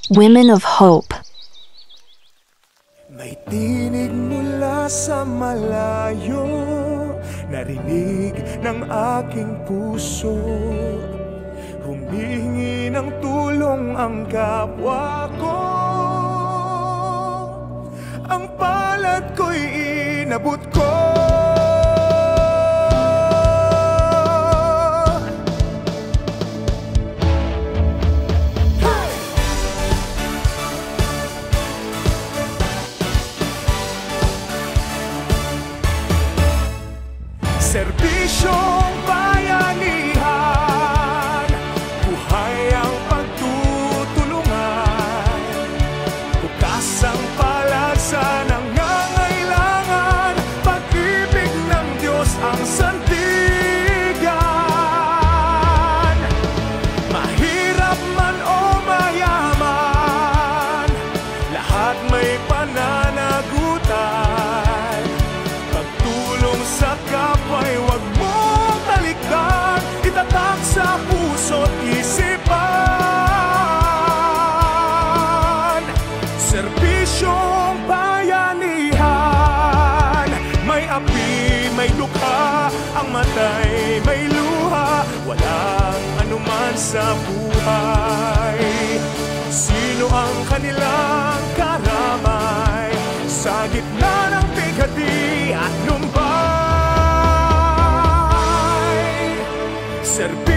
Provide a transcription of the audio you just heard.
Women of Hope. May tinig mula sa malayo, narinig ng aking puso. Humihingi ng tulong ang kapwa ko. Ang palad ko'y inabot ko. Serbisyong bayanihan, buhay ang pagtutulungan, bukas ang palad sa nangangailangan, pag-ibig ng Diyos ang sandigan. Mahirap man o mayaman, lahat may pananagutan. Pagtulong sa kapwa'y huwag mong talikdan, itatak sa puso't isipan. Serbisyong bayanihan, may api, may dukha, ang matay, may luha, walang anuman sa buhay. Sino ang kanilang karamay sa gitna ng bighati at lumbay? Serbi